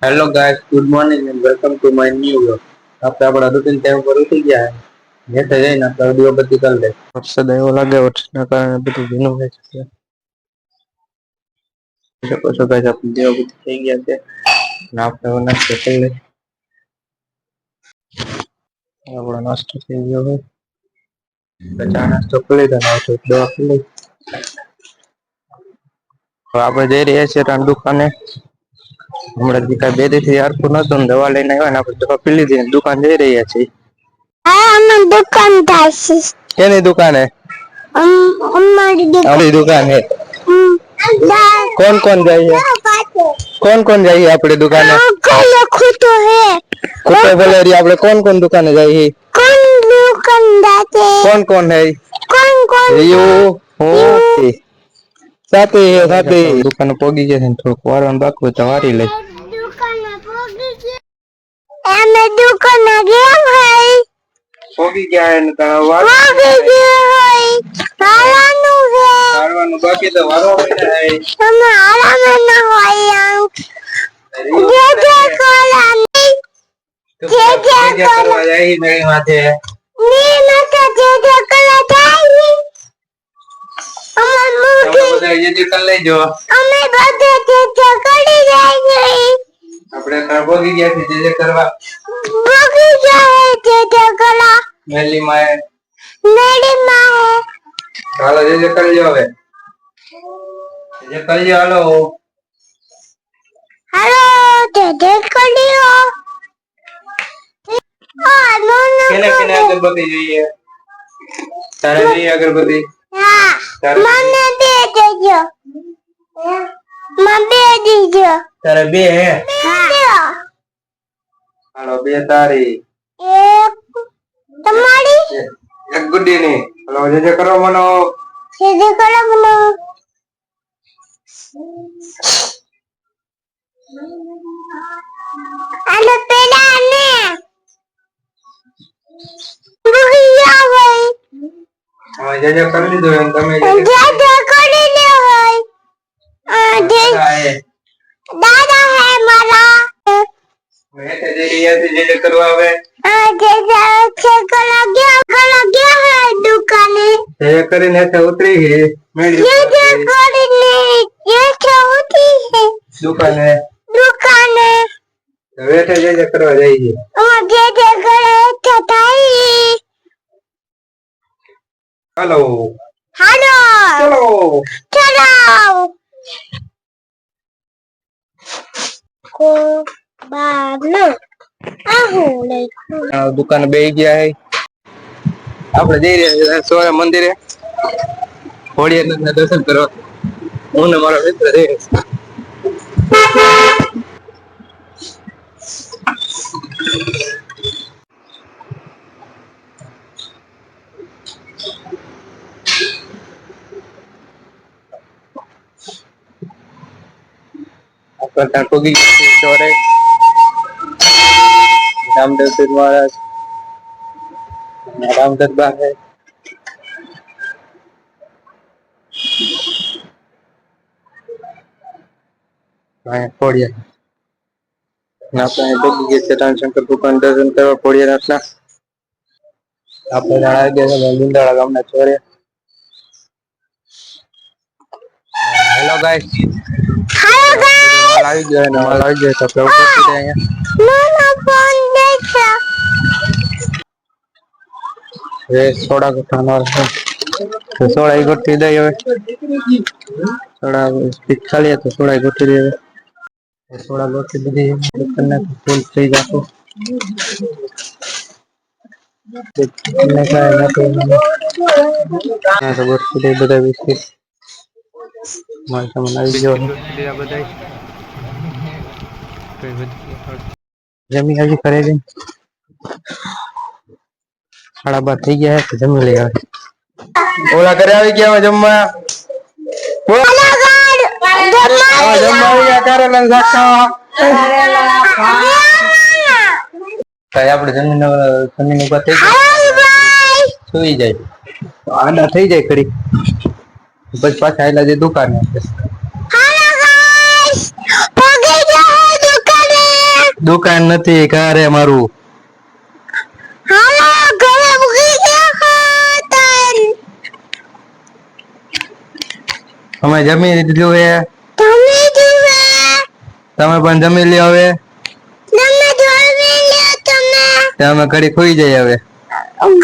Hello guys, good morning and welcome to my new vlog. આપણે આપણા routine time પર ઉઠી ગયા છે. જેતે જઈને આપણે વિડિયો બધી કરી લે. વરસાદ એવો લાગે વરસાદના કારણે બધું ભીનું હોય છે. શકો છો ગાઈસ, આપણે વિડિયો બધી થઈ ગયા છે. ને આપણે નાસ્તો કરી લે. આપણો નાસ્તો થઈ ગયો છે. ચા નાસ્તો કરી લીધો ને તો દવા પી લઈ. તો આપણે જઈ રહ્યા છીએ રાન દુકાને. હમણાં દીકા બે થી યાર તો નતો દવા લઈને આવ્યા ને આપણે દવા પી લીધી ને દુકાન જઈ રહ્યા છીએ. हम दुकान दासी કેની દુકાને? हमारी આપણી દુકાન है. कौन कौन जाइए? कौन कौन जाइए अपने दुकाने? खुतो है कुत्ते बोले रही आपने कौन कौन दुकाने जाइए? कौन दुकान दाते कौन है? कौन यू हो साथे दुकान पोगी गए थे तो वारन बाकू तो वारी ले दुकान पोगी के हमें दुकान गया भाई पोगी क्या है ना वार पोगी गया भाई हालानु है वारवानु बाकी तो वारो है हमें हालानु ना होई जे कोला नहीं जे करवा जाई मेरी माथे नहीं मत जे कोला जाई ये कर ले जो અમે બધે જે કરી જાય આપણે કાર પોગી ગયા છે જે કરવા ભોગી જાય જે કલા મેલી માં મેડી માં હાલો જે કરી લ્યો હવે જે કરી લ્યો હાલો હાલો જે કર્યો આ નો કેને કેને અગરબત્તી જોઈએ તારે જોઈએ અગરબત્તી હા મને દે દેજો મને દીજો તારે બે હે હા હાલો બે તારી એક તમારી એક ગુડી ની હાલો જે કરો મનો જે કરો મને આને પેલા ને ભૂયા હોય હા જે કરી લીધો એમ તમે જે કરી લે હોય આ જે દાદા હે મારા મેં તે જે રહ્યા જે કરવા આવે આ જે છે કલા ગયા હે દુકાને જે કરીને તે ઉતરી હે મેડી જે કરીને જે છે ઉઠી હે દુકાને વેઠે જે કરવા જાય છે જે કરે થતાઈ હાલો હાલો ચલો કો બાનો આહુલે દુકાન બેહી ગયા હે આપણે જઈ રહ્યા સોયા મંદિરે હોળીના દર્શન કરવા હું ને મારો મિત્ર જઈ રહ્યા આપણે ટોકી ચોરે રામદેવ પીર મહારાજ રામ દરબાર है खोड़िया આપણે ડોકી ગયા છે રામશંકર ભગવાન દર્શન કરવા ખોડિયાર નાથના આપણે આવી ગયા છે લીંદાળા ગામના ચોરે હેલો ગાઈસ આવી ગયો ને માલ આવી ગયો તો આપણે ઉપસ્થિત અહીંયા નાના ફોન દેખા એ સોડા ગોઠવાનો છે સોડા ઈ ગોઠવી દઈ હવે સોડા ખાલી તો સોડા ગોઠવી દે હવે સોડા ગોઠવી દીધી દુકાનને ફૂલ થઈ જશે ને કાય નથી તો ગોઠવી દે બધા બિસ્કિટ માલ સામાન આવી ગયો બધા જમી હજી કરે છે 12:30 થઈ ગયા છે જમી લઈ આવે ઓલા ઘરે આવી ગયા જમવા જમવા આવી ગયા કરેલા શાક ખાવા આપણે જમીન ઉપર થઈ જાય સુઈ જાય આડા થઈ જાય ખરી પછી પાછા આયલા જે દુકાને હાલો ગાઈસ પોગી ગયા દુકાને દુકાન નથી, ઘર હે મારું. હાલો ઘરે મૂકી ગયા ખાતર. અમે જમી લીધું હે. તમે જુએ. તમે પણ જમી લ્યો હવે. તમે જમી લ્યો તમે. અમે ઘડી ખોઈ જાય હવે.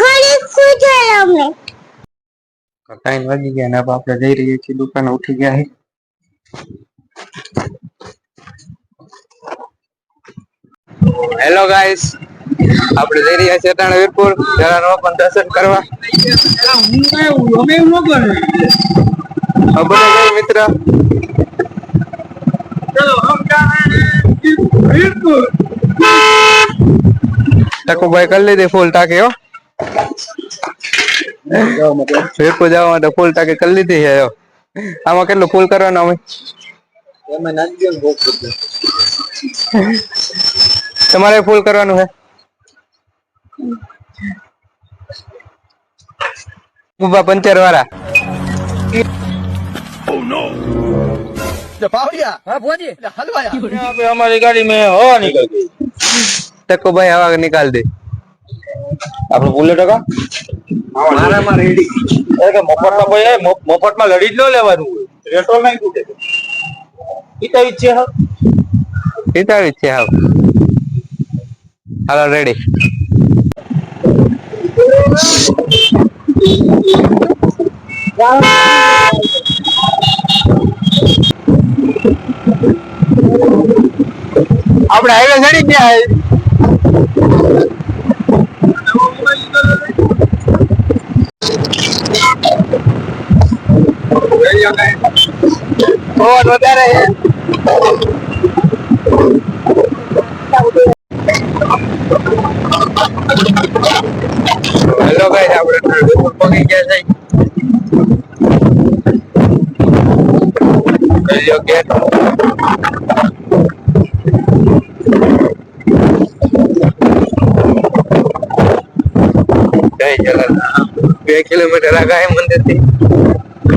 ઘરે સુજાય અમે. 3 વાગી ગયા ને આપણે જઈ રહીએ છીએ દુકાને. ઉઠી ગયા છે. હેલો ગાઈસ, આપણે જઈ રહ્યા છીએ અટાણે વીરપુર જલારામ બાપાના દર્શન કરવા. ખબર નહીં મિત્ર. ટકુભાઈ કરી લીધી ફૂલ ટાંકી હો. વીરપુર જવા માટે ફૂલ ટાંકી કરી લીધી છે. આમાં કેટલું ફૂલ કરવાનું અમે? તમારે ફૂલ કરવાનું છે? ઉભા પંચર વાળા. हमारी गाड़ी में हवा निकल गई। टक्को भाई हवा निकाल दे. આપણે બુલેટ કા મારામાં રેડી એટલે મફતમાં ભાઈ મફતમાં લડી જ ન લેવાનું હોય. પેટ્રોલ નહીં તૂટે. ઈતા ઈચ્છે હા સીતાવી છે. હાવ હાલો રેડી. આપણે હાઈવે ચડી ગયા. વધારે હેલો ગાઈસ, આપણે પહોંચી ગયા છે ગેટ. જય જલારામ. 2 કિલોમીટર આગાહી મંદિર થી.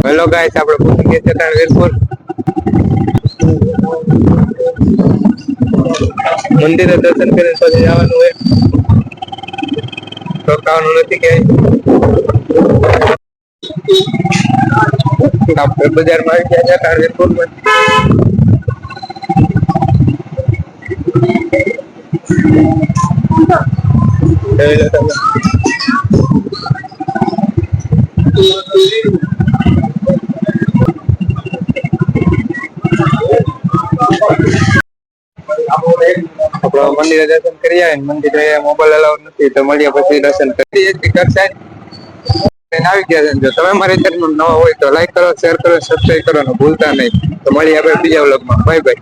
હેલો ગાઈસ, આપણે પહોંચી ગયા છે અટાણે વીરપુર મંદિરે. દર્શન કરીને પછી જવાનું હોય. રોકાવાનું નથી ક્યાંય. આપણે બજારમાં આવી ગયા છે અટાણે વીરપુરમાં. મંદિરે દર્શન કરી આવે. મંદિરે મોબાઈલ અલાઉડ નથી તો મળીએ પછી દર્શન કરી. આવી ગયા છે. જો તમે મારી ચેનલ નવા હોય તો લાઈક કરો, શેર કરો, સબસ્ક્રાઈબ કરવાનું ભૂલતા નહીં. તો મળીએ આપણે બીજા વ્લોગમાં. Bye bye.